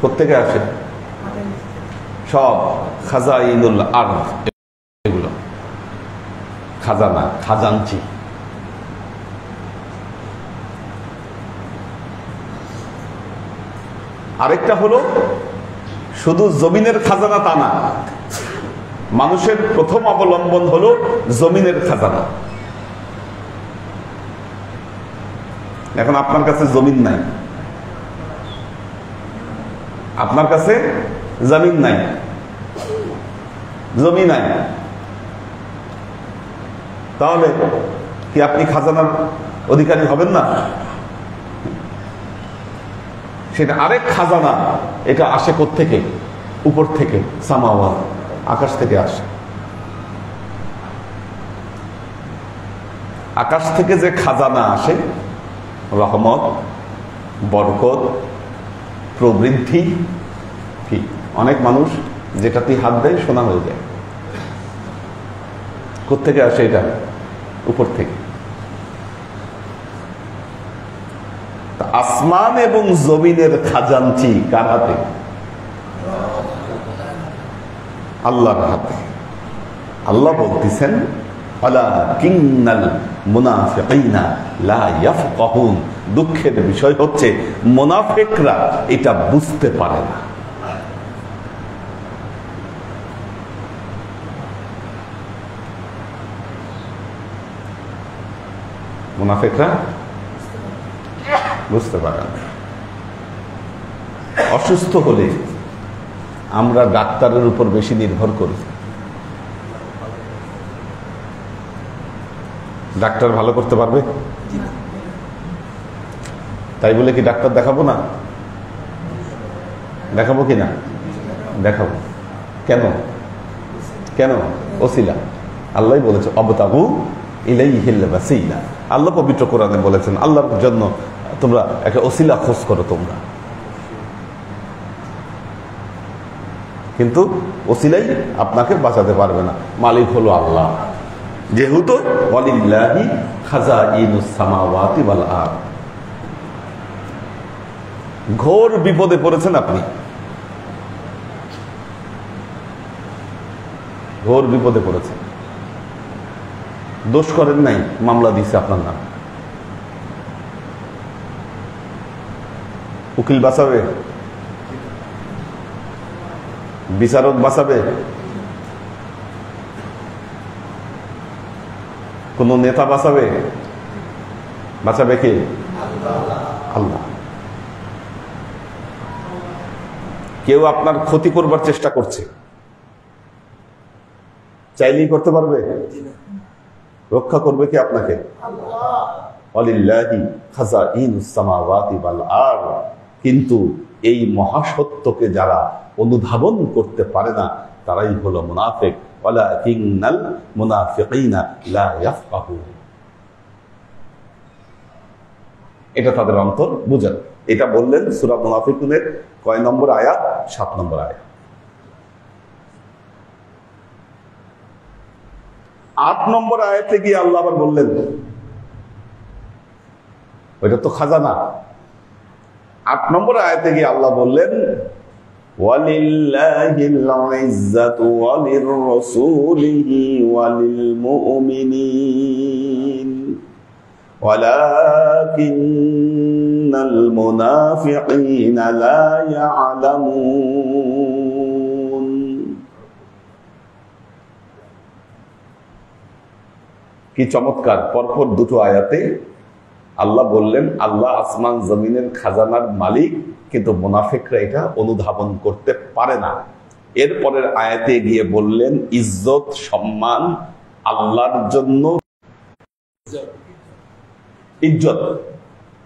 কোত্থেকে আসে? সব খাজাইনুল আরদ, এগুলো খাজানা, খাজাঞ্চি। আরেকটা হলো শুধু জমিনের খাজানা তা না, মানুষের প্রথম অবলম্বন হলো জমিনের খাজানা। এখন আপনার কাছে জমিন নাই, আপনার কাছে জমিন নাই, জমি নাই, তাহলে কি আপনি খাজানার অধিকারী হবেন না? সেটা আরেক খাজানা। এটা আসে কোত্থেকে? উপর থেকে, সামাওয়াত, আকাশ থেকে আসে। আকাশ থেকে যে খাজানা আসে, রহমত, বরকত, প্রবৃদ্ধি, কি অনেক মানুষ যেটাতেই হাত দেয় সোনা হয়ে যায়। কোত্থেকে আসে? এটা উপর থেকে। আসমান এবং জমিনের খাজাঞ্চি কার হাতে? আল্লাহর হাতে। আল্লাহ বলতেছেন ওয়ালাকিন্নাল মুনাফিকিনা লা ইয়াফকাহুন। দুঃখের বিষয় হচ্ছে মুনাফিকরা এটা বুঝতে পারে না। মুনাফিকরা বুঝতে পারে না। অসুস্থ হলে আমরা ডাক্তারের উপর বেশি নির্ভর করি। ডাক্তার ভালো করতে পারবে, তাই বলে কি ডাক্তার দেখাবো না? দেখাবো কি না? দেখাবো। কেন? কেন? ওসিলা। আল্লাহ বলেছে অবতাগু ইলাইহিল ওয়াসিলা। আল্লাহ পবিত্র কোরআনে বলেছেন আল্লাহর জন্য তোমরা একটা ওসিলা খোঁজ করো তোমরা। কিন্তু ওসিলাই আপনাকে বাঁচাতে পারবে না, মালিক হলো আল্লাহ। যেহেতু ওয়ালিল্লাহি খাজাইনুস সামাওয়াতি ওয়াল আরদ। ঘোর বিপদে পড়েছেন আপনি, ঘোর বিপদে পড়েছেন, দোষ করেন নাই, মামলা দিছে আপনার নাম। উকিল বাঁচাবে? বিচারক বাঁচাবে? কোন নেতা বাঁচাবে? বাঁচাবে কে? আল্লাহ। কেউ আপনার ক্ষতি করবার চেষ্টা করছে, চাইলেই করতে পারবে? রক্ষা করবে কি আপনাকে? ওয়ালিল্লাহি খাজাইনুস সামাওয়াতি ওয়াল আরদ। কিন্তু এই মহাসত্যকে যারা অনুধাবন করতে পারে না তারাই হলো মুনাফিক। ওয়ালাকিন্নাল মুনাফিকিনা লা ইয়াফকাহুন। এটা তাদের অন্তর বুঝে। এটা বললেন সূরা মুনাফিকুনের কয় নম্বর আয়াত? 7 নম্বর আয়াত। 8 নম্বর আয়াতে গিয়ে আল্লাহ আবার বললেন, ওইটা তো খাজানা। 8 নম্বর আয়াতে গিয়ে আল্লাহ বললেন ওয়ালিল্লাহিল ইজ্জাতু ওয়ালির রাসূলিহি ওয়ালিল মুমিনিন ওয়ালাকিন্নাল মুনাফিকিনা লা ইয়ালামুন। কি চমৎকার! পরপর দুটো আয়াতে আল্লাহ বললেন আল্লাহ আসমান জমিনের খাজানার মালিক, কিন্তু মুনাফিকরা এটা অনুধাবন করতে পারে না। এরপরের আয়াতে গিয়ে বললেন ইজ্জত সম্মান আল্লাহর জন্য। ইজ্জত,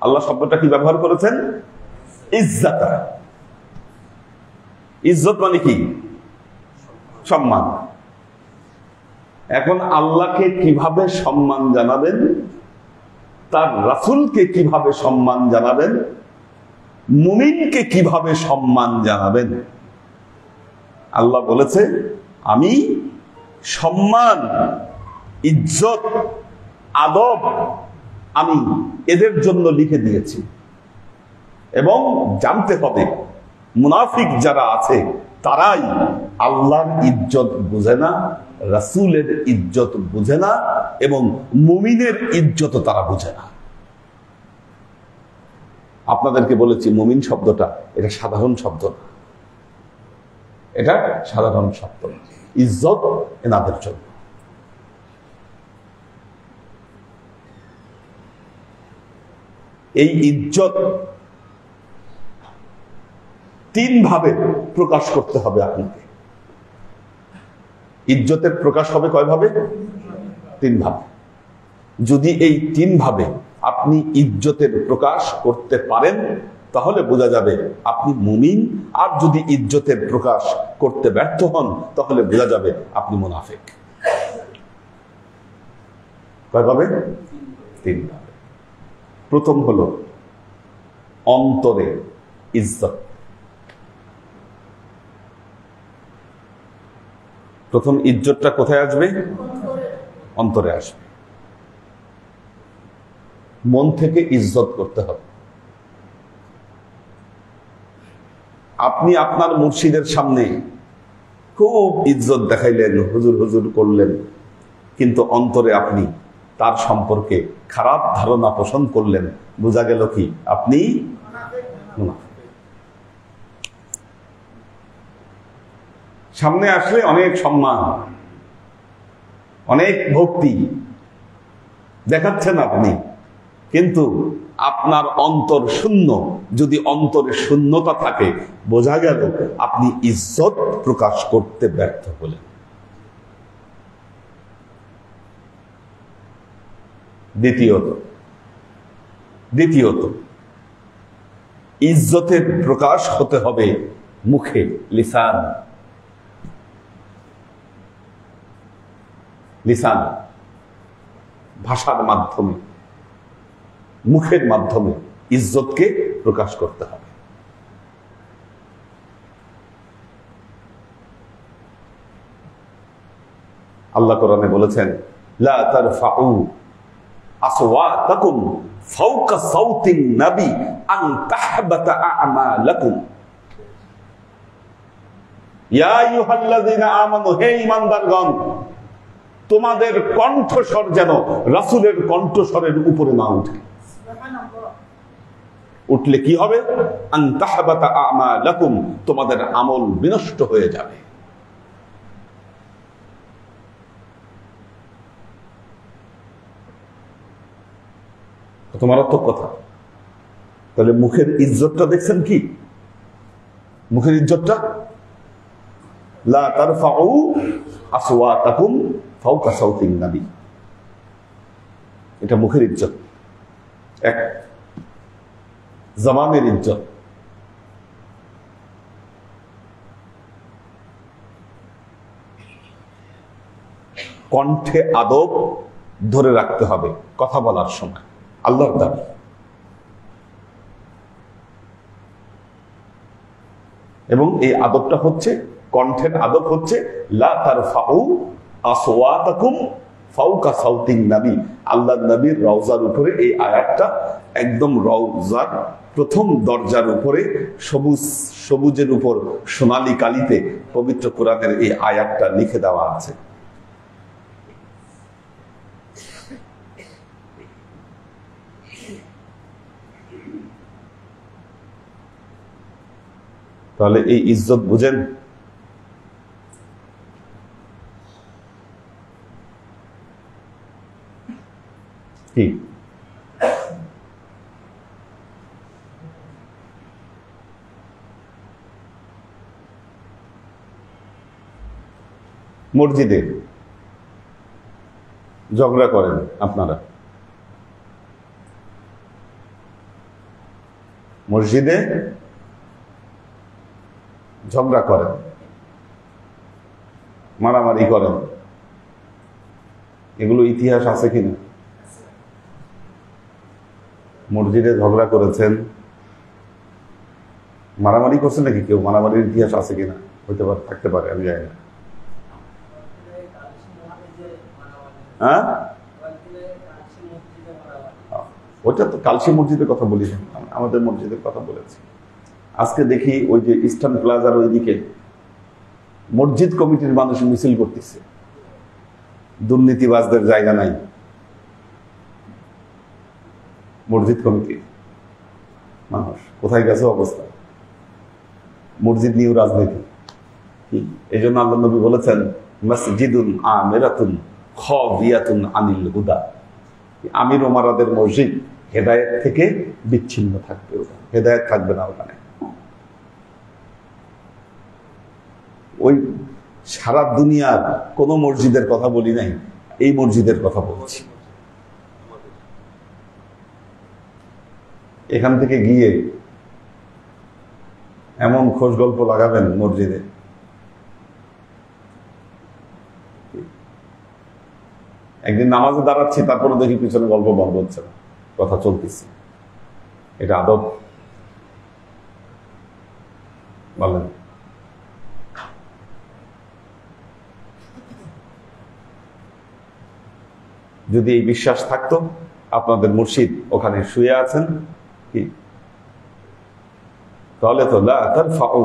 আল্লাহ শব্দটা কি ব্যবহার করেছেন? ইজ্জত। ইজ্জত মানে কি? সম্মান। এখন আল্লাহকে কিভাবে সম্মান জানাবেন, তার রাসূলকে কিভাবে সম্মান জানাবেন, মুমিনকে কিভাবে সম্মান জানাবেন? আল্লাহ বলেছে আমি সম্মান, ইজ্জত, আদব আমি এদের জন্য লিখে দিয়েছি। এবং জানতে হবে মুনাফিক যারা আছে তারাই আল্লাহর ইজ্জত বুঝে না, রাসূলের ইজ্জত বুঝে না, এবং মুমিনের ইজ্জত তারা বুঝে না। আপনাদেরকে বলেছি মুমিন শব্দটা এটা সাধারণ শব্দ না, এটা সাধারণ শব্দ। ইজ্জত এনাদের জন্য। এই ইজ্জত তিন ভাবে প্রকাশ করতে হবে আপনাকে। ইজ্জতের প্রকাশ হবে কয় ভাবে? তিন ভাবে। যদি এই তিন ভাবে আপনি ইজ্জতের প্রকাশ করতে পারেন তাহলে বোঝা যাবে আপনি মুমিন, আর যদি ইজ্জতের প্রকাশ করতে ব্যর্থ হন তাহলে বোঝা যাবে আপনি মুনাফিক। কয় ভাবে? তিন ভাবে। প্রথম হলো অন্তরে ইজ্জত। প্রথম ইজ্জতটা কোথায় আসবে? অন্তরে আসবে। মন থেকে ইজ্জত করতে হবে। আপনি আপনার মুর্শিদের সামনে খুব ইজ্জত দেখাইলেন, হুজুর হুজুর করলেন, কিন্তু অন্তরে আপনি তার সম্পর্কে খারাপ ধারণা পোষণ করলেন, বোঝা গেল কি আপনি মুনাফিক। সামনে আসলে অনেক সম্মান, অনেক ভক্তি দেখাচ্ছেন আপনি, কিন্তু আপনার অন্তর শূন্য। যদি অন্তরে শূন্যতা থাকে বোঝা গেল আপনি ইজ্জত প্রকাশ করতে ব্যর্থ হলেন। দ্বিতীয়ত ইজ্জতের প্রকাশ হতে হবে মুখে, লিসান। ভাষার মাধ্যমে, মুখের মাধ্যমে ইজ্জতকে প্রকাশ করতে হবে। আল্লাহ কোরআনে বলেছেন, লা তারফাউ আসওয়াতাকুম ফাওকা সাওতিন নবী আন তাহবাতা আ'মালাকুম। ইয়া আইয়ুহাল্লাযীনা আমানু, হে ঈমানদারগণ, তোমাদের কণ্ঠস্বর যেন রাসূলের কণ্ঠস্বরের উপরে না উঠে। উঠলে কি হবে? আন তাহবাতা আ'মালাকুম, তোমাদের আমল বিনষ্ট হয়ে যাবে। তোমার তো কথা। তাহলে মুখের ইজ্জতটা দেখছেন কি? মুখের ইজ্জতটা, লা তারফাউ আসওয়াতাকুম ফাওকা সাওতিন নবী, এটা মুখের ইজ্জত। এক জবানের ইজ্জত। কণ্ঠে আদব ধরে রাখতে হবে কথা বলার সময়, আল্লাহর দাবি। এবং এই আদবটা হচ্ছে, কণ্ঠের আদব হচ্ছে লা তারফাউ আসওয়াতাকুম ফাওকা সাওতিন নবী। আল্লাহর নবীর রওজার উপরে এই আয়াতটা, একদম রওজার প্রথম দরজার উপরে সবুজের উপর সোনালী কালিতে পবিত্র কোরআনের এই আয়াতটা লিখে দেওয়া আছে। তাহলে এই ইজ্জত বুঝেন? কি মসজিদে ঝগড়া করেন আপনারা, মসজিদে ঝগড়া করেন, মারামারি করেন, এগুলো ইতিহাস আছে কিনা? মসজিদে ঝগড়া করেছেন, মারামারি করছে নাকি কেউ? মারামারির ইতিহাস আছে কিনা? হইতে পারে, থাকতে পারে, আমি জানি না। হ্যাঁ, ওটা তো কালসি মসজিদের কথা বলি, আমাদের মসজিদের কথা বলেছি। আজকে দেখি ওই যে ইস্টার্ন প্লাজার ওইদিকে মসজিদ কমিটির মানুষ মিছিল করতেছে, দুর্নীতিবাজদের জায়গা নাই। মসজিদ কমিটির মানুষ কোথায় গেছে অবস্থা? মসজিদ নিয়েও রাজনীতি। এই জন্য আল্লাহ নবী বলেছেন মসজিদুন আমিরাতুন খাবিয়াতুন আনিল হুদা, আমির ওমারাদের মসজিদ হেদায়েত থেকে বিচ্ছিন্ন থাকবে, হেদায়েত থাকবে না ওখানে। ওই সারা দুনিয়ার কোন মসজিদের কথা বলি নাই, এই মসজিদের কথা বলছি। এখান থেকে গিয়ে এমন খোঁজ গল্প লাগাবেন মসজিদে, একদিন নামাজে দাঁড়াচ্ছি, তারপরে দেখি পিছনে গল্প বন্ধ হচ্ছে না, কথা চলতেছে। এটা আদব বলেন? যদি এই বিশ্বাস থাকতো আপনাদের মুর্শিদ ওখানে শুয়ে আছেন কি, তাহলে তো লা তারফাউ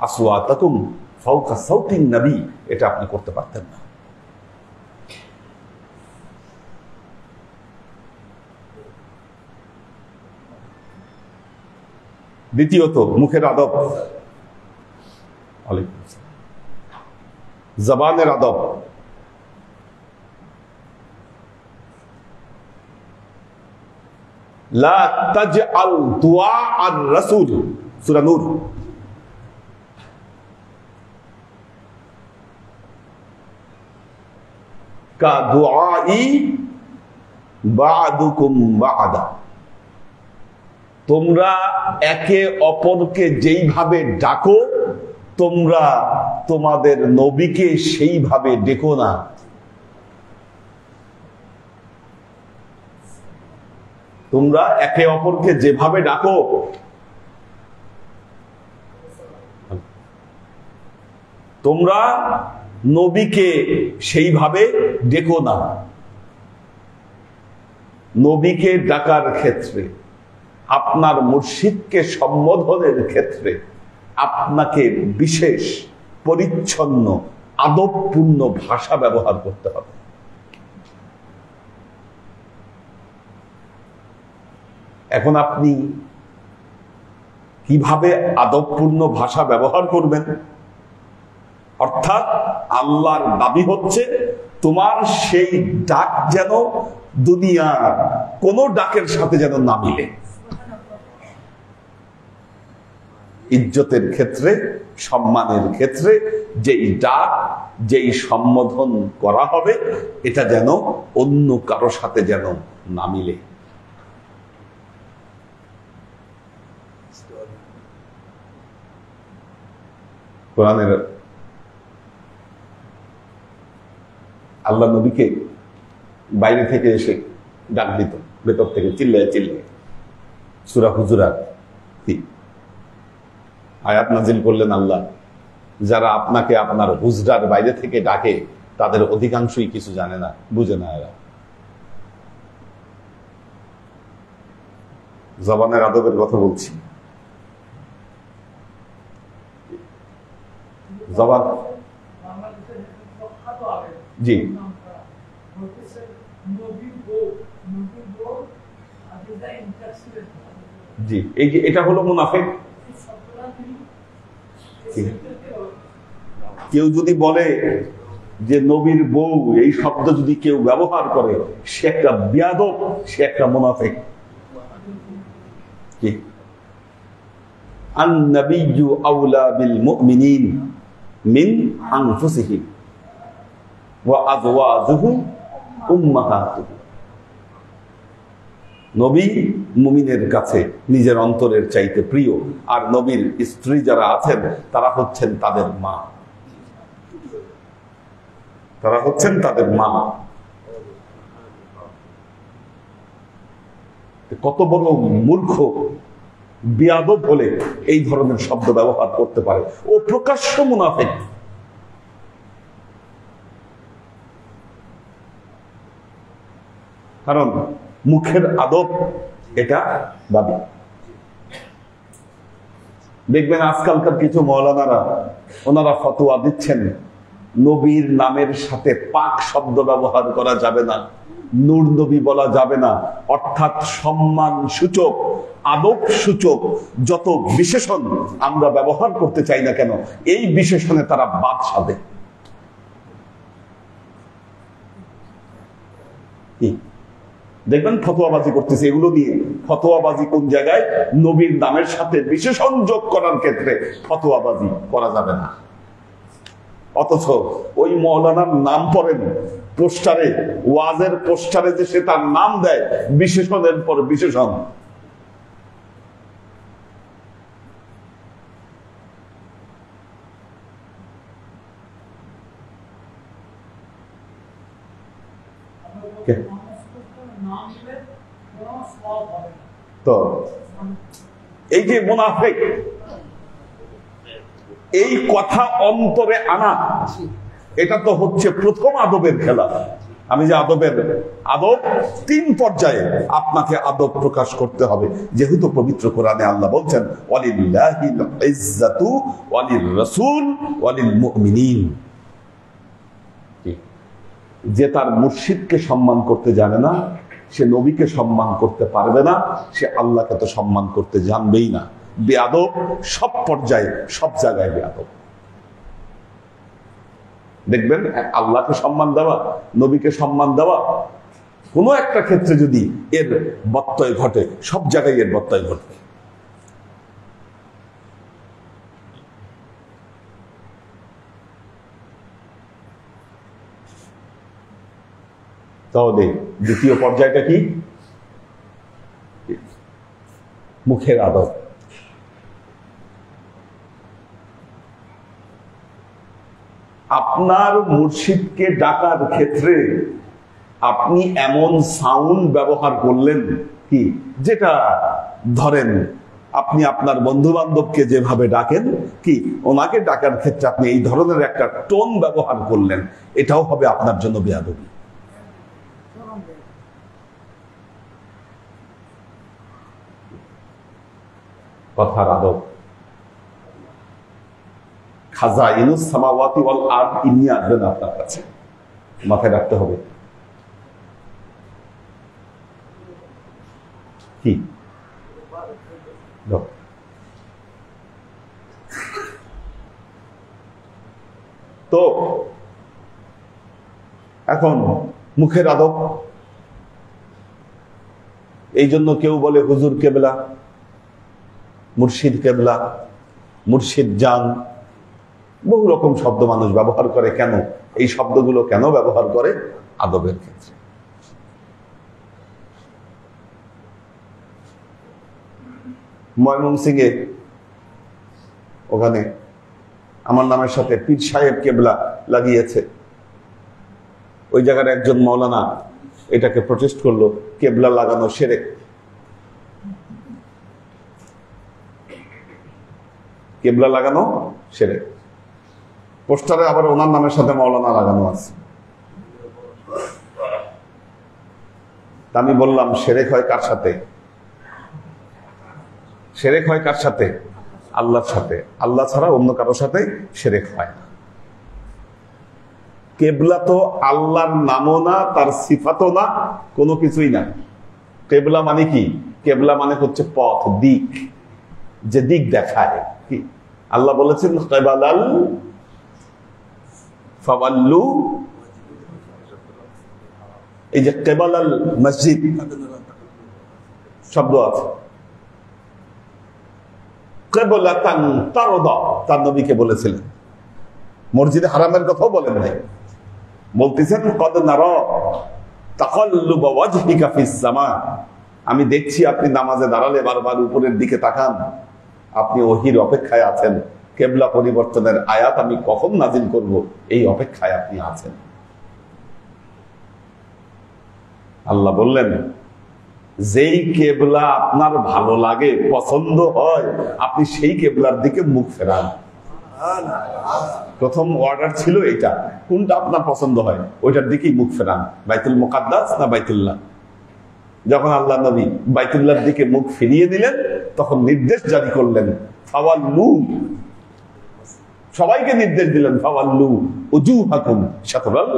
আসওয়াতাকুম ফাওকা সাউতিন নবী, এটা আপনি করতে পারতেন না। দ্বিতীয়ত মুখের আদব, জবানের আদব। লা তাজআল দুআ আর রাসূল, সূরা নূর। কা দুআই বা'দুকুম বা'দা, তোমরা একে অপরকে যেইভাবে ডাকো তোমরা তোমাদের নবীকে সেইভাবে ডেকো না। তোমরা একে অপরকে যেভাবে ডাকো তোমরা নবীকে সেইভাবে ডেকো না। নবীকে ডাকার ক্ষেত্রে, আপনার মুর্শিদকে সম্বোধনের ক্ষেত্রে আপনাকে বিশেষ পরিচ্ছন্ন আদবপূর্ণ ভাষা ব্যবহার করতে হবে। এখন আপনি কিভাবে আদবপূর্ণ ভাষা ব্যবহার করবেন? অর্থাৎ আল্লাহর দাবি হচ্ছে তোমার সেই ডাক যেন দুনিয়ার কোন ডাকের সাথে যেন না মিলে। ইজ্জতের ক্ষেত্রে, সম্মানের ক্ষেত্রে যেই ডাক, যেই সম্বোধন করা হবে এটা যেন অন্য কারো সাথে যেন না মিলে। কোরআনের আল্লাহ নবীকে বাইরে থেকে এসে ডাক দিত, ভেতর থেকে চিল্লায় চিল্লায়। সূরা হুজুরাত আয়াত নাজিল করলেন আল্লাহ, যারা আপনাকে আপনার হুজরার বাইরে থেকে ডাকে তাদের অধিকাংশই কিছু জানে না, বুঝে না। এরা জবানের আদবের কথা বলছি। জবান, জি জি, এই যে এটা হলো মুনাফিক। কেউ যদি বলে যে নবীর বউ, এই শব্দ যদি কেউ ব্যবহার করে সে একটা বেয়াদব, সে একটা মুনাফিক। কি আন-নাবিয়্যু আওলা বিল মুমিনিন মিন আনফুসিহিম ওয়া আযওয়াজুহু উম্মাহাতুহুম। নবী মুমিনের কাছে নিজের অন্তরের চাইতে প্রিয়, আর নবীর স্ত্রী যারা আছেন তারা হচ্ছেন তাদের মা, তারা হচ্ছেন তাদের মা। কত বড় মূর্খ বেয়াদব হলে এই ধরনের শব্দ ব্যবহার করতে পারে। ও প্রকাশ্য মুনাফিক। কারণ মুখের আদব এটা দাবি। দেখবেন আজকালকার কিছু মৌলানারা ওনারা ফতোয়া দিচ্ছেন নবীর নামের সাথে পাক শব্দ ব্যবহার করা যাবে না, নূর নবী বলা যাবে না, অর্থাৎ সম্মান সূচক আদব সূচক যত বিশেষণ আমরা ব্যবহার করতে চাই না কেন, এই বিশেষণে তারা বাদ সাধে। দেখবেন ফতোয়াবাজি করতেছে এগুলো নিয়ে। ফতোয়াবাজি কোন জায়গায়? নবীর নামের সাথে বিশেষণ যোগ করার ক্ষেত্রে ফতোয়াবাজি করা যাবে না। অথচ ওই মৌলানার নাম পড়েন পোস্টারে, ওয়াজের পোস্টারে যে সে তার নাম দেয় বিশেষণের পর বিশেষণ। তো এই যে মুনাফিক, এই কথা অন্তরে আনা, এটা তো হচ্ছে প্রথম আদবের খেলা। আমি যে আদব 3 পর্যায়ে আপনাকে আদব প্রকাশ করতে হবে, যেহেতু পবিত্র কোরআনে আল্লাহ বলছেন ওয়ালিল্লাহিল ইজ্জাতু ওয়ালির রাসূল ওয়ালিল মুমিনিন। যে তার মুর্শিদকে সম্মান করতে জানে না, সে নবীকে সম্মান করতে পারবে না, সে আল্লাহকে তো সম্মান করতে জানবেই না। বেয়াদব সব পর্যায়ে সব জায়গায় বেয়াদব। দেখবেন আল্লাহকে সম্মান দেওয়া, নবীকে সম্মান দেওয়া, কোনো একটা ক্ষেত্রে যদি এর ব্যত্যয় ঘটে, সব জায়গায় এর ব্যত্যয় ঘটবে। তাহলে দ্বিতীয় পর্যায়টা কি? মুখের আদব। আপনার মুর্শিদকে ডাকার ক্ষেত্রে আপনি এমন সাউন্ড ব্যবহার করলেন কি, যেটা ধরেন আপনি আপনার বন্ধু বান্ধবকে যেভাবে ডাকেন কি, ওনাকে ডাকার ক্ষেত্রে আপনি এই ধরনের একটা টোন ব্যবহার করলেন, এটাও হবে আপনার জন্য বেয়াদবি। কথার আদব। খাজাইনুস সামাওয়াতি ওয়াল আরদ ইনি আসবেন আপনার কাছে, মাথায় রাখতে হবে। কি তো এখন মুখের আদব। এই জন্য কেউ বলে হুজুর কেবলা, মুর্শিদ কেবলা, মুর্শিদ জান, বহু রকম শব্দ মানুষ ব্যবহার করে। কেন এই শব্দগুলো কেন ব্যবহার করে? আদবের ক্ষেত্রে। ময়মনসিংহে ওখানে আমার নামের সাথে পীর সাহেব কেবলা লাগিয়েছে। ওই জায়গার একজন মৌলানা এটাকে প্রটেস্ট করলো, কেবলা লাগানো শিরক। কেবলা লাগানো শিরক। পোস্টারে আবার ওনার নামের সাথে মৌলানা লাগানো আছে। আমি বললাম শিরক হয় কার সাথে? শিরক হয় কার সাথে? আল্লাহর সাথে। আল্লাহ ছাড়া অন্য কারোর সাথে শিরক হয় না। কেবলা তো আল্লাহর নামও না, তার সিফাতও না, কোনো কিছুই না। কেবলা মানে কি? কেবলা মানে হচ্ছে পথ, দিক, যে দিক দেখায়। কি আল্লাহ বলেছেন কিবালাল ফাওয়াল্লু, এই যে কিবালাল মসজিদ শব্দ আছে, কিবলাতান তারদা তার নবীকে বলেছিলেন। মসজিদে হারামের কথাও বলেন নাই, বলতেছেন কদ নারা তাকাল্লুবা ওয়াজহিকা ফিস সামা, আমি দেখছি আপনি নামাজে দাঁড়ালে বারবার উপরের দিকে তাকান, আপনি ওহির অপেক্ষায় আছেন। কেবলা পরিবর্তনের আয়াত আমি কখন নাজিল করব, এই অপেক্ষায় আপনি আছেন। আল্লাহ বললেন যেই কেবলা আপনার ভালো লাগে, পছন্দ হয়, আপনি সেই কেবলার দিকে মুখ ফেরান। প্রথম অর্ডার ছিল এটা, কোনটা আপনার পছন্দ হয় ওইটার দিকেই মুখ ফেরান, বাইতুল মুকাদ্দাস না বাইতুল্লাহ। যখন আল্লাহ নবী বাইতুল্লাহর দিকে মুখ ফিরিয়ে দিলেন, তখন নির্দেশ জারি করলেন ফাওয়াল্লু, সবাইকে নির্দেশ দিলেন ফাওয়াল্লু উজুহাকুম শাতরাল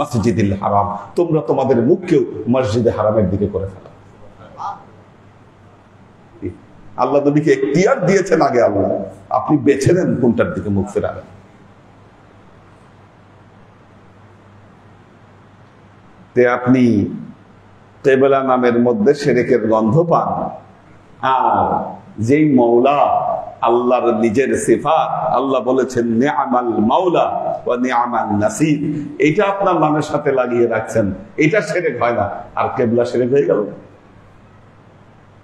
মসজিদিল হারাম, তোমরা তোমাদের মুখকেও মসজিদে হারামের দিকে করে ফেলো। আল্লাহ নবীকে এখতিয়ার দিয়েছেন আগে আল্লাহ, আপনি বেছে নেন কোনটার দিকে মুখ ফেরাবেন। তে আপনি কেবলা নামের মধ্যে শিরকের গন্ধ পান, আর যেই মওলা আল্লাহর নিজের সিফাত, আল্লাহ বলেছেন নি'মাল মাওলা ওয়া নি'মান নাসির, এটা আপনার নামের সাথে লাগিয়ে রাখছেন, এটা শিরক হয় না, আর কেবলা শিরক হয়ে গেল।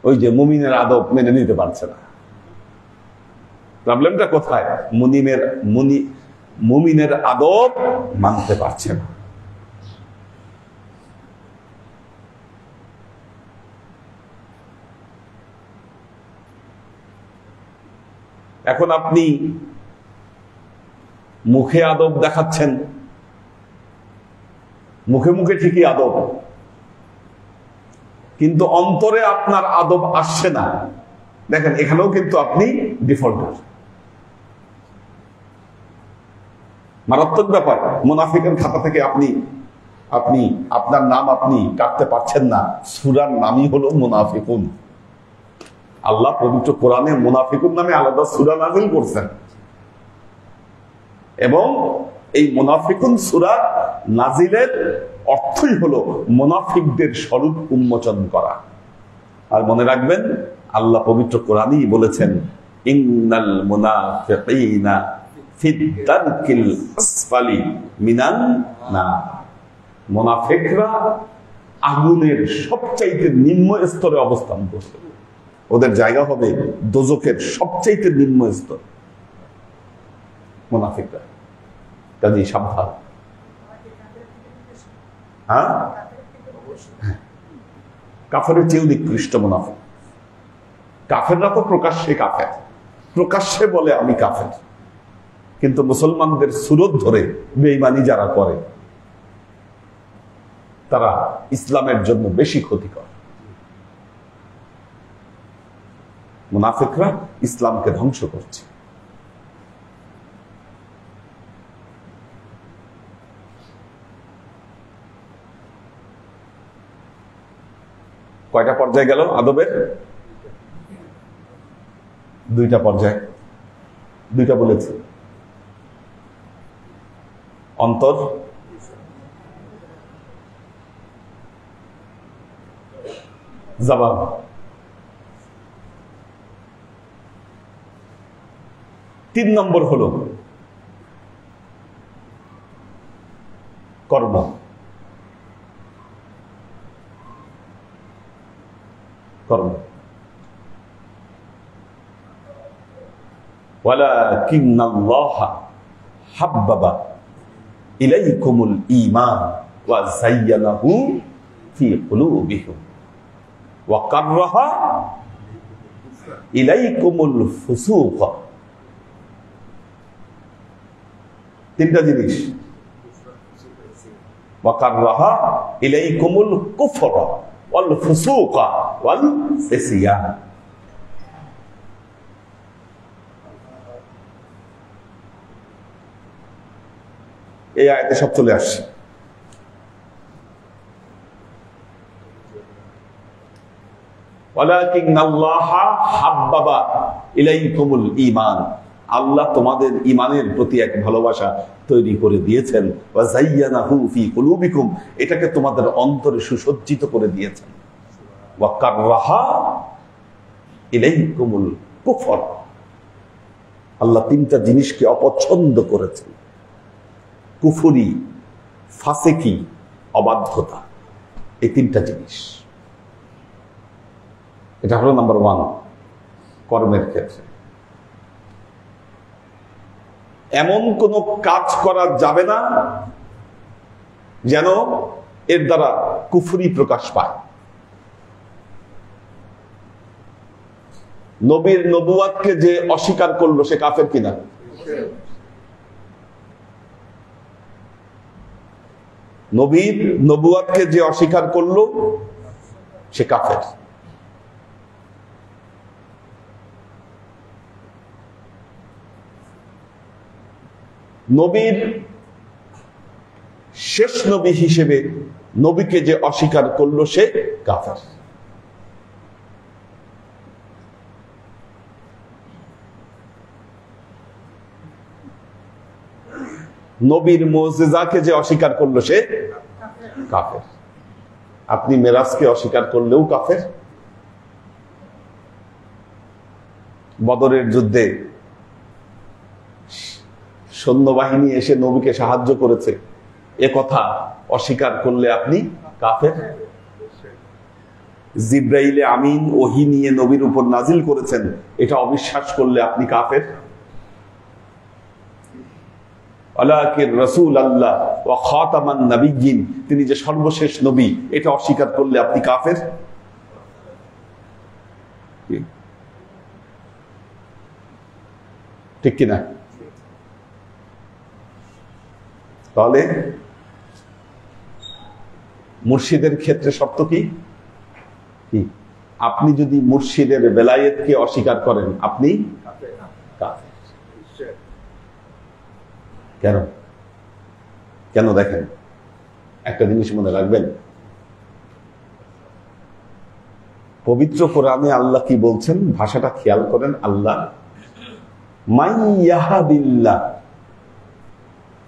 ওই যে মুমিনের আদব মেনে নিতে পারছে না। প্রবলেমটা কোথায়? মুমিনের আদব মানতে পারছে না। এখন আপনি মুখে আদব দেখাচ্ছেন, মুখে মুখে ঠিকই আদব, কিন্তু অন্তরে আপনার আদব আসছে না। দেখেন এখানেও কিন্তু আপনি ডিফল্টার। মারাত্মক ব্যাপার। মুনাফিকের খাতা থেকে আপনি আপনার নাম আপনি কাটতে পারছেন না। সূরার নামই হলো মুনাফিকুন। আল্লাহ পবিত্র কোরআনে মুনাফিকুন নামে আলাদা সূরা নাযিল করছেন, এবং এই মুনাফিকুন সূরা নাযিলের অর্থই হলো মুনাফিকদের স্বরূপ উন্মোচন করা। আর মনে রাখবেন আল্লাহ পবিত্র কোরআনেই বলেছেন ইন্নাল মুনাফিকিনা ফিদ দারকিল আসফালি মিনান নার, মুনাফিকরা আগুনের সবচাইতে নিম্ন স্তরে অবস্থান করবে, ওদের জায়গা হবে দোজখের সবচাইতে নিম্ন স্তর। মুনাফিকরা কাজেই সাবধান। হ্যাঁ, কাফেরের চেয়েও নিকৃষ্ট মুনাফিক। কাফেররা তো প্রকাশ্যে কাফের, প্রকাশ্যে বলে আমি কাফের, কিন্তু মুসলমানদের সুরত ধরে বেঈমানি যারা করে তারা ইসলামের জন্য বেশি ক্ষতিকর। মুনাফিকরা ইসলামকে ধ্বংস করছে। কয়টা পর্যায়ে গেল আদবের? দুইটা পর্যায়ে, দুইটা বলেছি। অন্তর, জবান। তিন নম্বর হলো কর্ম। কর্ম ওয়ালাকিন্নাল্লাহা হাব্বাবা ইলাইকুমুল ঈমান ওয়া যায়্যানাহু ফি কুলুবিকুম ওয়া কাররাহা ইলাইকুমুল ফুসুক। তিনটা জিনিস, ওয়া কাররাহা ইলাইকুমুল কুফরা ওয়াল ফুসুকা ওয়াল ইসয়ান। এই আয়াতে সব চলে আসছে। ওয়ালাকিন্নাল্লাহা হাব্বাবা ইলাইকুমুল ঈমান, আল্লাহ তোমাদের ঈমানের প্রতি এক ভালোবাসা তৈরি করে দিয়েছেন। ওয়া যায়্যানাহু ফি কুলুবিকুম, এটাকে তোমাদের অন্তরে সুসজ্জিত করে দিয়েছেন। ওয়া কাররাহা ইলাইকুমুল কুফর, আল্লাহ তিনটা জিনিসকে অপছন্দ করেছেন। কুফরি, ফাসিকি, অবাধ্যতা, এই তিনটা জিনিস। এটা হলো নাম্বার ওয়ান কর্মের ক্ষেত্রে। এমন কোন কাজ করা যাবে না যেন এর দ্বারা কুফরি প্রকাশ পায়। নবীর নবুয়াতকে যে অস্বীকার করলো সে কাফের কিনা? নবীর নবুয়াতকে যে অস্বীকার করলো সে কাফের। নবীর শেষ নবী হিসেবে নবীকে যে অস্বীকার করলো সে কাফের। নবীর মুজিজাকে যে অস্বীকার করলো সে কাফের। আপনি মেরাজকে অস্বীকার করলেও কাফের। বদরের যুদ্ধে সৈন্যবাহিনী এসে নবীকে সাহায্য করেছে, এ কথা অস্বীকার করলে আপনি কাফের। জিব্রাইলে আমিন ওহী নিয়ে নবীর উপর নাজিল করেছেন, এটা অবিশ্বাস করলে আপনি কাফের। আলাকির রাসূল আল্লাহ ওয়া খাতামান নাবিয়্যিন, তিনি যে সর্বশেষ নবী, এটা অস্বীকার করলে আপনি কাফের। ঠিক কিনা? তাহলে মুর্শিদের ক্ষেত্রে শর্ত কি? আপনি যদি মুর্শিদের বেলায়েতকে অস্বীকার করেন আপনি কাফের। কেন? কেন দেখেন, একটা জিনিস মনে রাখবেন, পবিত্র কোরআনে আল্লাহ কি বলছেন, ভাষাটা খেয়াল করেন। আল্লাহ মান ইয়াহদিল্লাহ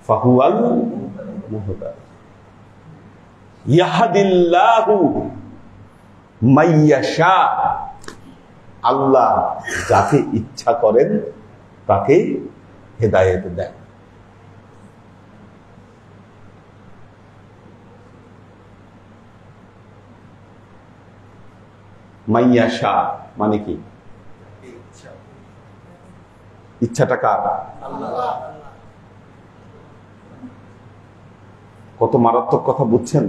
ফাহুয়াল মুহতাদ, ইয়াহদিল্লাহু মাইয়াশা, আল্লাহ যাকে ইচ্ছা করেন তাকে হেদায়েত দেন। মাইয়াশা মানে কি? ইচ্ছাটা কার? কত মারাত্মক কথা বুঝছেন?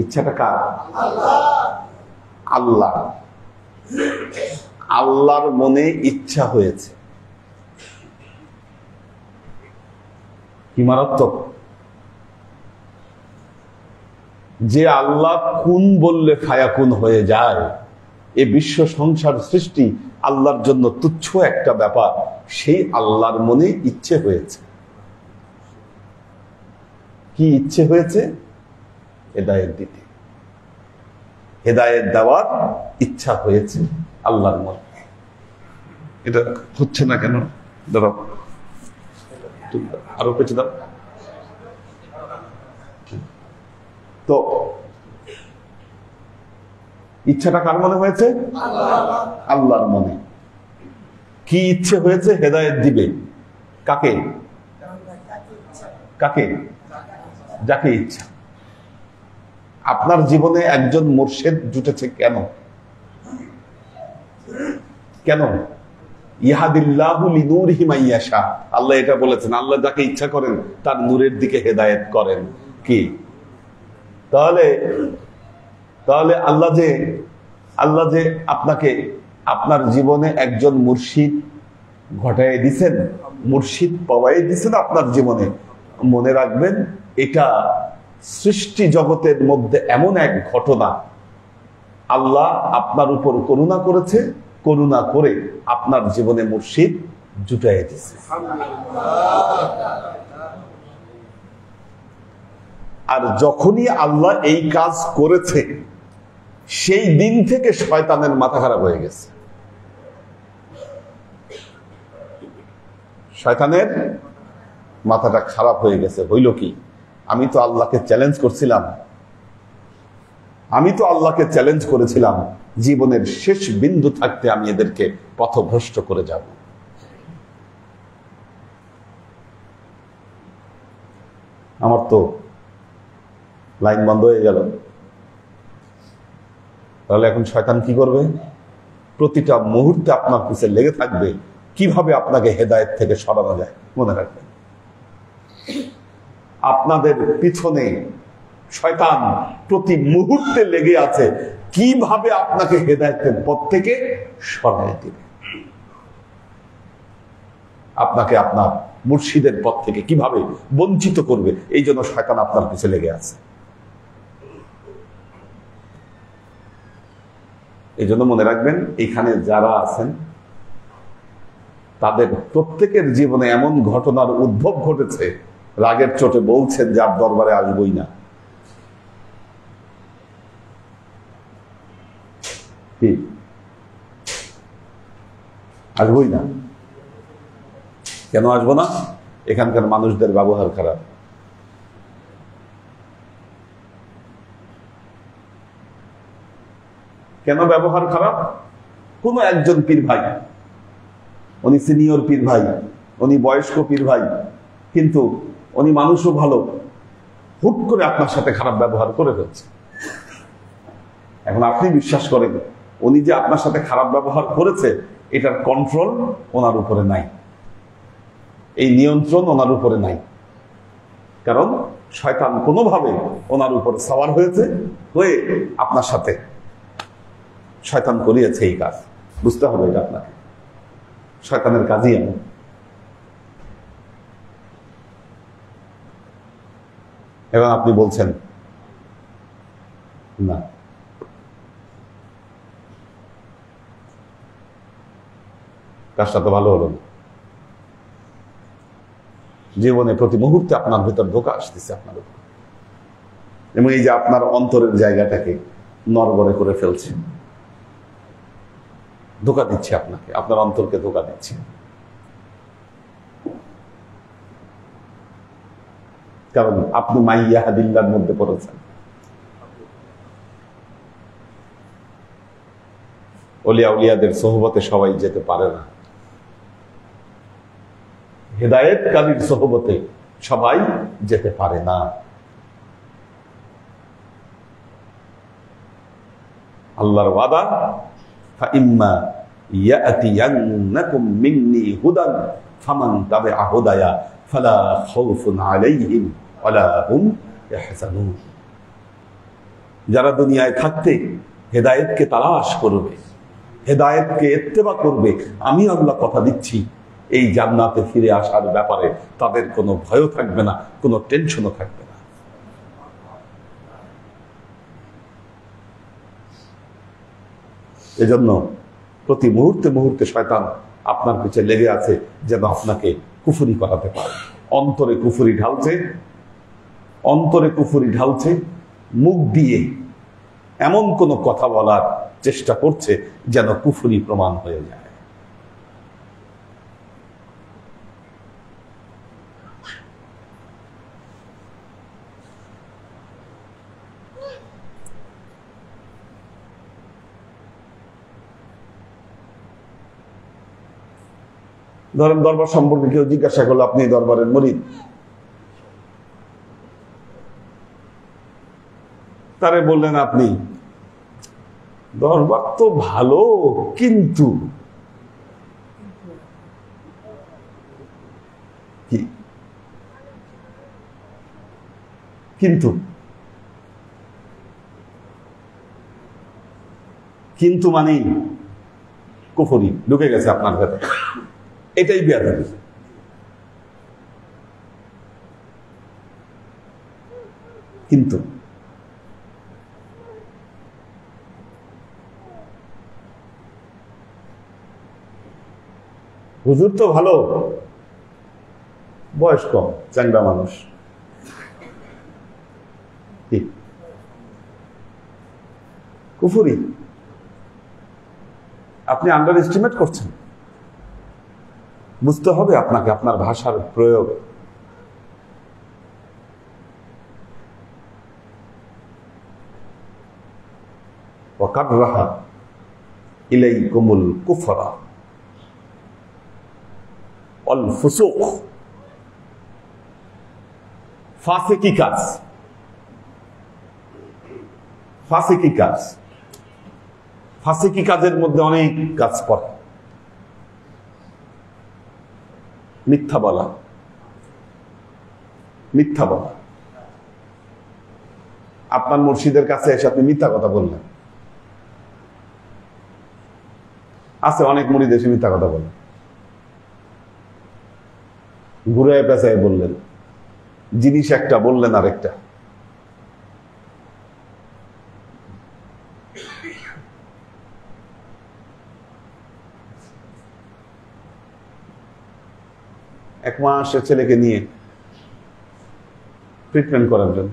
ইচ্ছাটা কার? আল্লাহ। আল্লাহর মনে ইচ্ছা হয়েছে, কি মারাত্মক! যে আল্লাহ কুন বললে ফায়াকুন হয়ে যায়, এ বিশ্ব সংসার সৃষ্টি আল্লাহর জন্য তুচ্ছ একটা ব্যাপার, সেই আল্লাহর মনে ইচ্ছে হয়েছে। কি ইচ্ছে হয়েছে? হেদায়েত দিতে, হেদায়েত দেওয়ার ইচ্ছা হয়েছে আল্লাহর মনে। এটা হচ্ছে না কেন? ধরো আরো পেছে দাও। তো ইচ্ছাটা কার মনে হয়েছে? আল্লাহর মনে। কি ইচ্ছে হয়েছে? হেদায়েত দিবে। কাকে? কাকে? যাকে ইচ্ছা। আপনার জীবনে একজন মুর্শিদ জুটেছে কেন? কেন? ইয়াহদিল্লাহু লিনূরিহি মাইয়াশা, আল্লাহ এটা বলেছেন, আল্লাহ যাকে ইচ্ছা করেন তার নূরের দিকে হেদায়েত করেন। কি তাহলে আল্লাহ যে আপনাকে আপনার জীবনে একজন মুর্শিদ ঘটায় দিছেন, মুর্শিদ পাওয়াই দিছেন আপনার জীবনে। মনে রাখবেন, এটা সৃষ্টি জগতের মধ্যে এমন এক ঘটনা, আল্লাহ আপনার উপর করুণা করেছে, করুণা করে আপনার জীবনে মুর্শিদ জুটাই দিছে। আর যখনই আল্লাহ এই কাজ করেছে, সেই দিন থেকে শয়তানের মাথা খারাপ হয়ে গেছে। শয়তানের মাথাটা খারাপ হয়ে গেছে। হইল কি? আমি তো আল্লাহকে চ্যালেঞ্জ করেছিলাম, জীবনের শেষ বিন্দু থাকতে আমি এদেরকে পথভ্রষ্ট করে যাব। আমার তো লাইন বন্ধ হয়ে গেল। তাহলে এখন শয়তান কি করবে? প্রতিটা মুহূর্তে আপনার পিছে লেগে থাকবে, কিভাবে আপনাকে হেদায়েত থেকে সরানো যায়। মনে রাখবেন, আপনাদের পিছনে শয়তান প্রতি মুহূর্তে লেগে আছে, কিভাবে আপনাকে হেদায়েতের পথ থেকে সরানো দিবে, আপনাকে আপনার মুর্শিদের পথ থেকে কিভাবে বঞ্চিত করবে, এই জন্য শয়তান আপনার পিছে লেগে আছে। এই জন্য মনে রাখবেন, এখানে যারা আছেন তাদের প্রত্যেকের জীবনে এমন ঘটনার উদ্ভব ঘটেছে, রাগের চোটে বলছেন যে আর দরবারে আসবই না। কি আসবই না? কেন আসবো না? এখানকার মানুষদের ব্যবহার খারাপ। কেন ব্যবহার খারাপ? কোন একজন পীর ভাই, উনি সিনিয়র পীর ভাই, উনি বয়স্ক পীর ভাই, কিন্তু উনি মানুষও ভালো, হুট করে আপনার সাথে খারাপ ব্যবহার করে ফেলছে। এখন আপনি বিশ্বাস করেন উনি যে আপনার সাথে খারাপ ব্যবহার করেছে, এটার কন্ট্রোল ওনার উপরে নাই, এই নিয়ন্ত্রণ ওনার উপরে নাই। কারণ শয়তান কোনোভাবে ওনার উপর সওয়ার হয়েছে, হয়ে আপনার সাথে শয়তান করিয়েছে এই কাজ। বুঝতে হবে এটা আপনাকে, শয়তানের কাজই এমন। এবং আপনি বলছেন না, কাজটা তো ভালো হলো না। জীবনে প্রতি মুহূর্তে আপনার ভেতর ধোঁকা আসতেছে আপনার উপর, এবং এই যে আপনার অন্তরের জায়গাটাকে নড়বড়ে করে ফেলছে, ধোঁকা দিচ্ছে আপনাকে, আপনার অন্তরকে ধোঁকা দিচ্ছে। কারণ আপনি মাইয়াহাদিল্লার মধ্যে পড়েছেন। ওলিয়া উলিয়াদের সোহবতে সবাই যেতে পারে না, হেদায়েতকারীর সোহবতে সবাই যেতে পারে না। আল্লাহর ওয়াদা, ফাইম্মা ইয়াতিয়ান্নাকুম মিন্নি হুদান ফামান তাবিআ হুদায়া ফালা খাউফুন আলাইহিম ওয়ালা হুম ইয়াহজানুন। যারা দুনিয়ায় থাকতে হেদায়েতকে তালাশ করবে, হেদায়েতকে ইত্তেবা করবে, আমি আল্লাহ কথা দিচ্ছি এই জান্নাতে ফিরে আসার ব্যাপারে তাদের কোনো ভয় থাকবে না, কোনো টেনশনও থাকবে না। এজন্য প্রতি মুহূর্তে মুহূর্তে শয়তান আপনার পিছে লেগে আছে যেন আপনাকে কুফরি করাতে পারে। অন্তরে কুফরি ঢালছে, অন্তরে কুফরি ঢালছে, মুখ দিয়ে এমন কোন কথা বলার চেষ্টা করছে যেন কুফরি প্রমাণ হয়ে যায়। ধরেন দরবার সম্পর্কে কেউ জিজ্ঞাসা করলো, আপনি দরবারের মুরিদ, তারে বললেন আপনি দরবার তো ভালো, কিন্তু কি কিন্তু কিন্তু মানে কুফরি ঢুকে গেছে আপনার ভেতর, এটাই বেয়াদবি। কিন্তু হুজুর তো ভালো, বয়স কম, চ্যাংড়া মানুষ, কুফরি। আপনি আন্ডার এস্টিমেট করছেন। বুঝতে হবে আপনাকে আপনার ভাষার প্রয়োগ। ওয়াকাররাহা ইলাইকুমুল কুফরা ওয়াল ফুসুক, ফাসিকি কাজ, ফাসিকি কাজ। ফাসিকি কাজের মধ্যে অনেক কাজ পড়ে। মিথ্যা বলা, মিথ্যা বলা। আপনার মুর্শিদের কাছে এসে আপনি মিথ্যা কথা বললেন, আছে অনেক মুরিদ এসে মিথ্যা কথা বলেন, ঘুরে পেঁচায় বললেন, জিনিস একটা বললেন আরেকটা। 1 মাস ছেলেকে নিয়ে ট্রিটমেন্ট করার জন্য।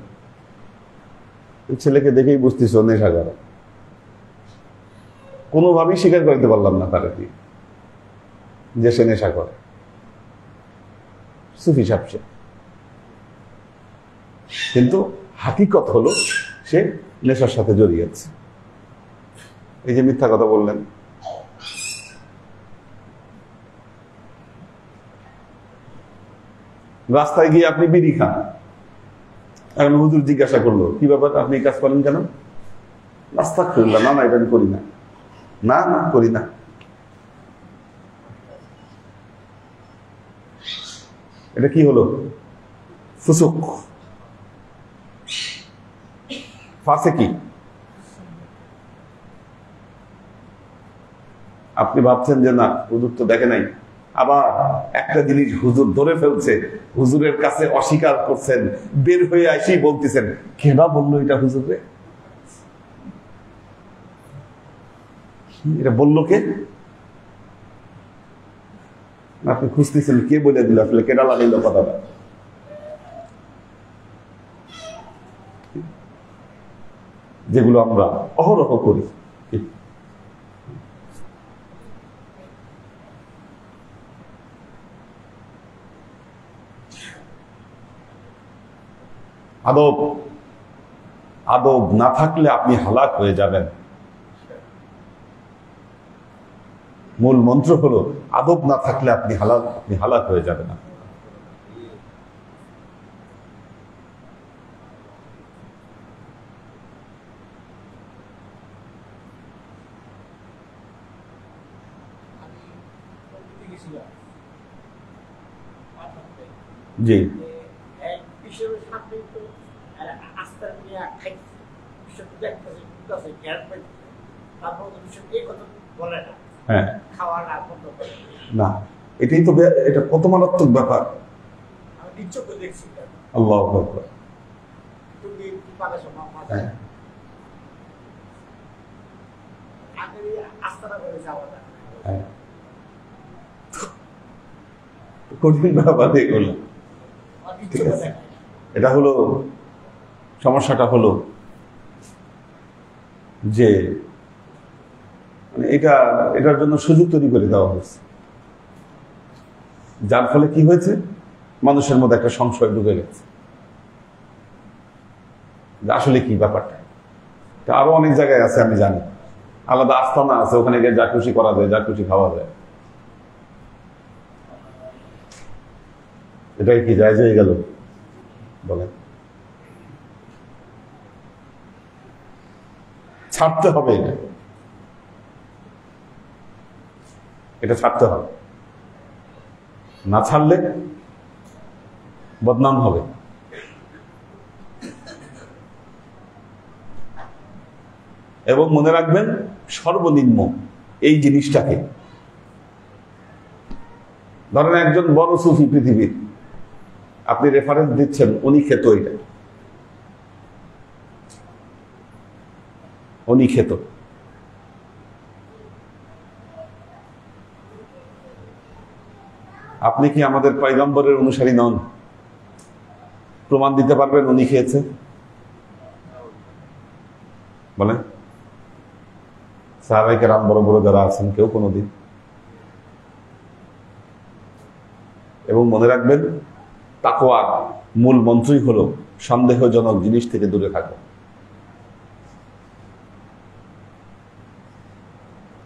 ছেলেকে দেখেই বুঝতেছ নেশা করে, কোনোভাবেই স্বীকার করতে পারলাম না তার কি যে সে নেশা করে। সুফি সাহেব সে, কিন্তু হাকিকত হলো সে নেশার সাথে জড়িয়ে আছে। এই যে মিথ্যা কথা বললেন, রাস্তায় গিয়ে আপনি বিড়ি খান, এখন হুজুর জিজ্ঞাসা করলো কি ব্যাপার আপনি কাজ করেন কেন? আস্তাগফিরুল্লাহ, না না এটা আমি করি না, না না করি না। এটা কি হলো? ফুসুক, ফাসিকি। আপনি ভাবছেন যে না হুজুর তো দেখে নাই, আবার একটা জিনিস হুজুর ধরে ফেলছে, হুজুরের কাছে অস্বীকার করছেন, বের হয়ে আসি বলতেছেন কেডা বললো এটা হুজুরে, এটা বললো কে? আপনি খুঁজতেছেন কে বলে দিল, আসলে কেডা লাগাইল কথাটা। যেগুলো আমরা অহরহ করি। আদব, আদব না থাকলে আপনি হালাক হয়ে যাবেন। মূল মন্ত্র হলো আদব না থাকলে আপনি হালাক হয়ে যাবেন না। জি, হ্যাঁ, না এটাই তো, এটা কত মারাত্মক ব্যাপার। আল্লাহু আকবার। হ্যাঁ, হ্যাঁ, কঠিন ব্যাপার এগুলো। ঠিক আছে, এটা হলো সমস্যাটা হলো যে এটার জন্য সুযোগ তৈরি করে দেওয়া হয়েছে, যার ফলে কি হয়েছে, মানুষের মধ্যে একটা সংশয় ঢুকে গেছে আসলে কি ব্যাপারটা। আরো অনেক জায়গায় আছে আমি জানি, আলাদা আস্তানা আছে, ওখানে গিয়ে যা খুশি করা যায়, যা খুশি খাওয়া যায়। এটাই কি জায়েজ হয়ে গেল বলেন? ছাড়তে হবে, এটা ছাড়তে হবে, না ছাড়লে বদনাম হবে। এবং মনে রাখবেন সর্বনিম্ন এই জিনিসটাকে, ধরেন একজন বড় সুফি পৃথিবীর, আপনি রেফারেন্স দিচ্ছেন, উনি খেত, এটা উনি খেত, আপনি কি আমাদের পয়গম্বরের অনুসারী নন? প্রমাণ দিতে পারবেন উনি খেয়েছে? বলেন, সাহাবায়ে কেরাম বড় বড় যারা আছেন কেউ কোনোদিন। এবং মনে রাখবেন তাকওয়ার মূল মন্ত্রই হলো সন্দেহজনক জিনিস থেকে দূরে থাকা।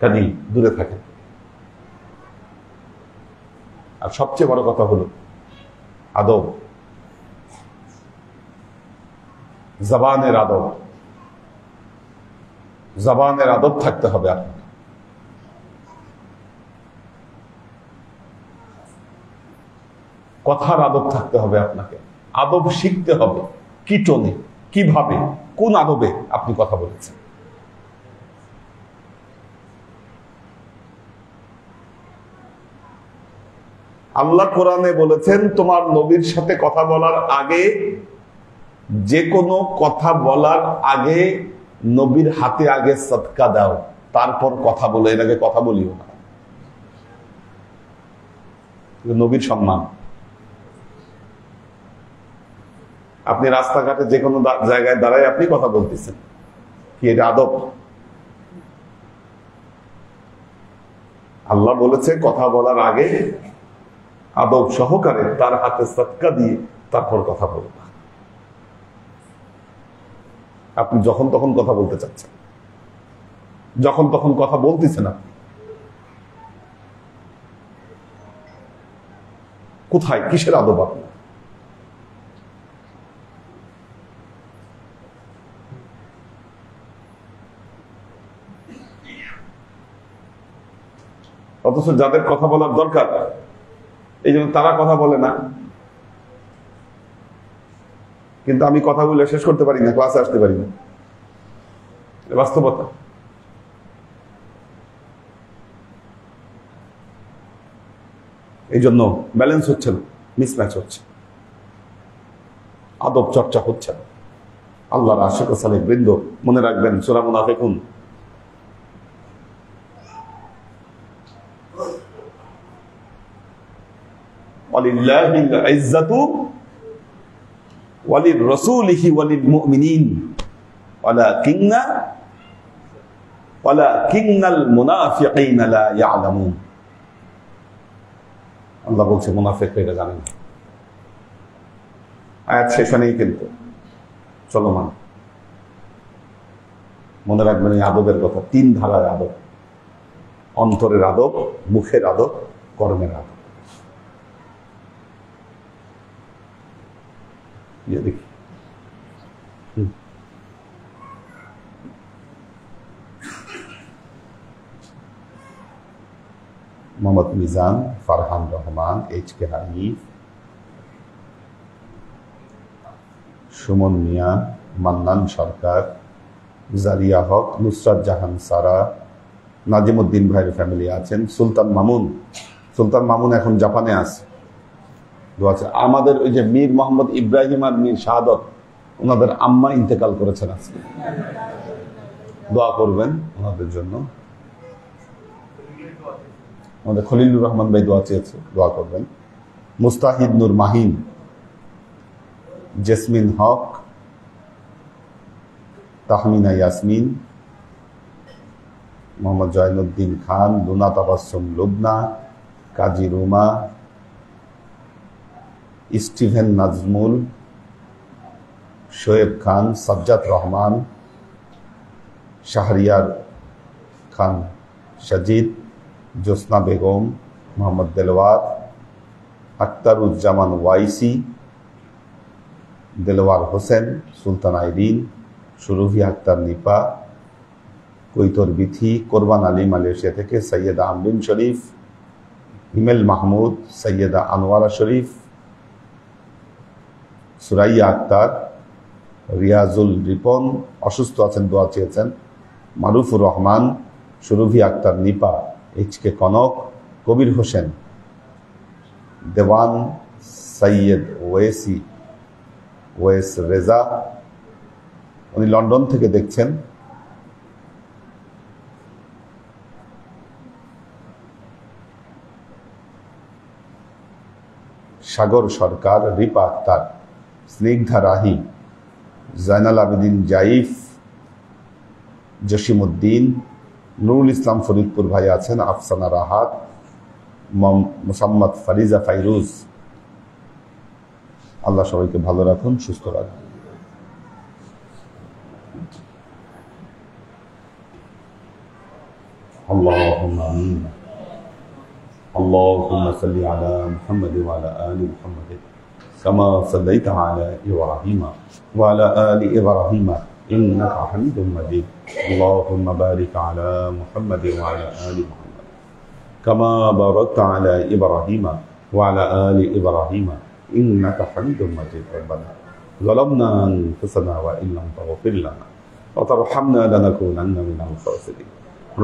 কাজেই দূরে থাকেন। আর সবচেয়ে বড় কথা হলো আদব, জবানের আদব, জবানের আদব থাকতে হবে আপনার। কথার আদব থাকতে হবে আপনাকে, আদব শিখতে হবে, কি টোনে, কিভাবে, কোন আদবে আপনি কথা বলেছেন। আল্লাহ কোরআনে বলেছেন তোমার নবীর সাথে কথা বলার আগে, যে কোনো কথা বলার আগে নবীর হাতে আগে সদকা দাও, তারপর কথা বলো, এর আগে কথা বলিও না। নবীর সম্মান। আপনি রাস্তাঘাটে যে কোনো জায়গায় দাঁড়ায় আপনি কথা বলতেছেন, কি এটা আদব? আল্লাহ বলেছে কথা বলার আগে আদব সহকারে তার হাতে সদকা দিয়ে তারপর কথা বলবা। আপনি যখন তখন কথা বলতে চাচ্ছেন, যখন তখন কথা বলতেছেন, আপনি কোথায়, কিসের আদব আপনি? অথচ যাদের কথা বলার দরকার এই জন্য তারা কথা বলে না। কিন্তু আমি কথা বলে শেষ করতে পারি না, ক্লাসে আসতে পারি না, বাস্তবতা। এই জন্য ব্যালেন্স হচ্ছে না, মিসম্যাচ হচ্ছে, আদব চর্চা হচ্ছে না। আল্লাহর আশিক ও সালেক বৃন্দ মনে রাখবেন সূরা মুনাফিকুন ওয়ালিল্লাহিল ইজ্জাতু ওয়ালির রাসূলিহি ওয়ালিল মুমিনিন ওয়ালাকিন্নাল মুনাফিকিনা লা ইয়ালামুন। আল্লাহ বলছে মুনাফিকরা এটা জানে না। আয়াত শেষ নেই কিন্তু চলমান। মনে রাখবেন এই আদবের কথা, 3 ধারার আদব: অন্তরের আদব, মুখের আদব, কর্মের আদব। দেখি মোহাম্মদ মিজান, ফারহান রহমান, এইচ.কে. হানিফ, সুমন মিয়া, মান্নান সরকার, জারিয়া হক, নুসরাত জাহান সারা, নাজিমউদ্দিন ভাইয়ের ফ্যামিলি আছেন, সুলতান মামুন এখন জাপানে আছে। আমাদের ওই যে মীর মোহাম্মদ ইব্রাহিম আর মীর শাহাদত, ওনাদের আম্মা ইন্তেকাল করেছেন আজকে, দোয়া করবেন ওনাদের জন্য। আমাদের খলিলুর রহমান ভাই দোয়া চেয়েছে, দোয়া করবেন। মুস্তাহিদ নূর মাহিন, জেসমিন হক, তাহমিনা ইয়াসমিন, মোহাম্মদ জয়নুদ্দিন খান, লুনা তাবাসসুম লুবনা, কাজী রুমা, স্টিভেন নাজমুল, শোয়েব খান, সাজ্জাদ রহমান, শাহরিয়ার খান সাজিদ, জোসনা বেগম, মোহাম্মদ দেলওয়ার, আক্তারুজ্জামান ওয়াইসি, দেলওয়ার হোসেন, সুলতান আইরিন, সুরভি আক্তার নিপা, কৈতর বিথি, কোরবান আলী মালয়েশিয়া থেকে, সৈয়দা আমরিন শরীফ, হিমেল মাহমুদ, সৈয়দা আনোয়ারা শরীফ, সুরাইয়া আক্তার, রিয়াজুল রিপন অসুস্থ আছেন, দোয়া চেয়েছেন, মারুফুর রহমান, সুরভি আক্তার নিপা, এইচ.কে. কনক, কবির হোসেন, দেওয়ান সৈয়দ ওয়েস রেজা, উনি লন্ডন থেকে দেখছেন। সাগর সরকার, রিপা আক্তার, স্নিগ্ধা রাহি, জাইনাল আবেদিন জাইফ, জসিমউদ্দিন, নুরুল ইসলাম ফরিদপুর ভাই আছেন, আফসানা রাহাত, মোসাম্মদ ফারিজা ফাইরুজ। আল্লাহ সবাইকে ভালো রাখুন, সুস্থ রাখুন। اللهم آمين. اللهم صل على محمد وعلى آل محمد كما صليت على إبراهيم وعلى آل إبراهيم إنك حميد مجيد. اللهم بارك على محمد وعلى آل محمد كما باركت على إبراهيم وعلى آل إبراهيم إنك حميد مجيد. ربنا ظلمنا أنفسنا وإن لم تغفر لنا وترحمنا لنكونن من الخاسرين.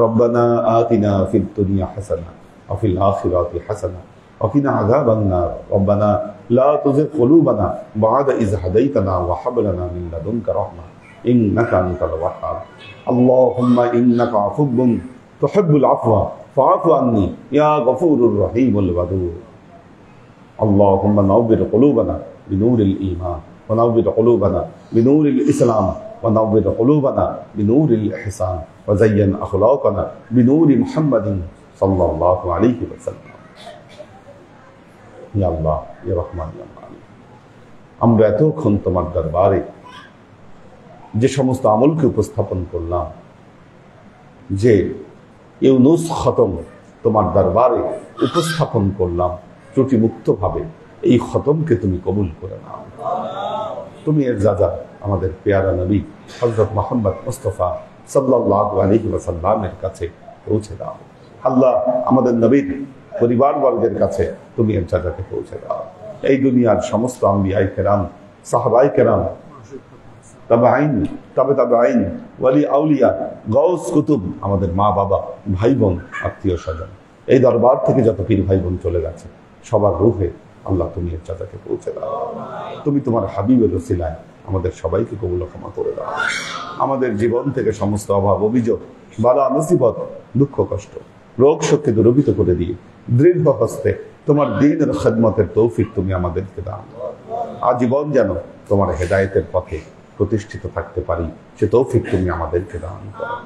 ربنا آتنا في الدنيا حسنة وفي الآخرة حسنة وقنا عذاب النار. ربنا لا تزغ قلوبنا بعد إذ هديتنا وهب لنا من لدنك رحمة إنك أنت الوهاب. اللهم إنك عفو تحب العفو فاعف عني يا غفور الرحيم الودود. اللهم نور قلوبنا بنور الإيمان ونور قلوبنا بنور الإسلام ونور قلوبنا بنور الإحسان وزين أخلاقنا بنور محمد صلى الله عليه وسلم يا الله يا رحمن يا মালিক আমরা এতক্ষণ তোমার দরবারে যে সমস্ত আমলকে উপস্থাপন করলাম, যে ইউনুস খতম তোমার দরবারে উপস্থাপন করলাম ত্রুটিমুক্ত ভাবে, এই খতমকে তুমি কবুল করে নাও। তুমি এর রাজা আমাদের পেয়ারা নবী হযরত মুহাম্মদ মুস্তাফা সাল্লাল্লাহু আলাইহি ওয়াসাল্লামের কাছে পৌঁছে দাও। আল্লাহ আমাদের নবীর পরিবারবর্গের কাছে তুমি এর রাজাকে পৌঁছে দাও। এই দুনিয়ার সমস্ত আম্বিয়ায়ে কেরাম, সাহাবায়ে কেরাম, তাবেঈন, তাবেঈন, ওয়ালি আউলিয়া, গাউস কুতুব, আমাদের মা বাবা, ভাই বোন, আত্মীয় স্বজন, এই দরবার থেকে যত পীর ভাই বোন চলে গেছে সবার রূহে আল্লাহ তুমি এর চাচাকে পৌঁছে দাও। তুমি তোমার হাবিবের ওসিলায় আমাদের সবাইকে কবুল ক্ষমা করে দাও। আমাদের জীবন থেকে সমস্ত অভাব, অভিযোগ, বালা মুসিবত, দুঃখ কষ্ট, রোগ শোককে দূরীভূত করে দিয়ে দৃঢ় হস্তে তোমার দ্বীনের খিদমতের তৌফিক তুমি আমাদেরকে দাও। আজীবন যেন তোমার হেদায়েতের পথে প্রতিষ্ঠিত থাকতে পারি, সে তৌফিক তুমি আমাদেরকে দান করো।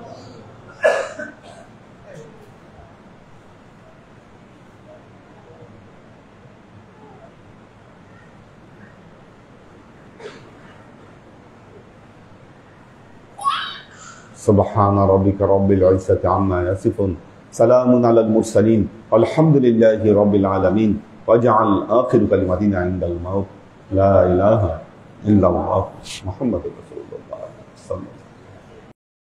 سبحان ربك رب العزة عما يصفون سلام على المرسلين والحمد لله رب العالمين واجعل آخر كلمتنا عند الموت لا إله إلا الله محمد رسول الله صلى الله عليه وسلم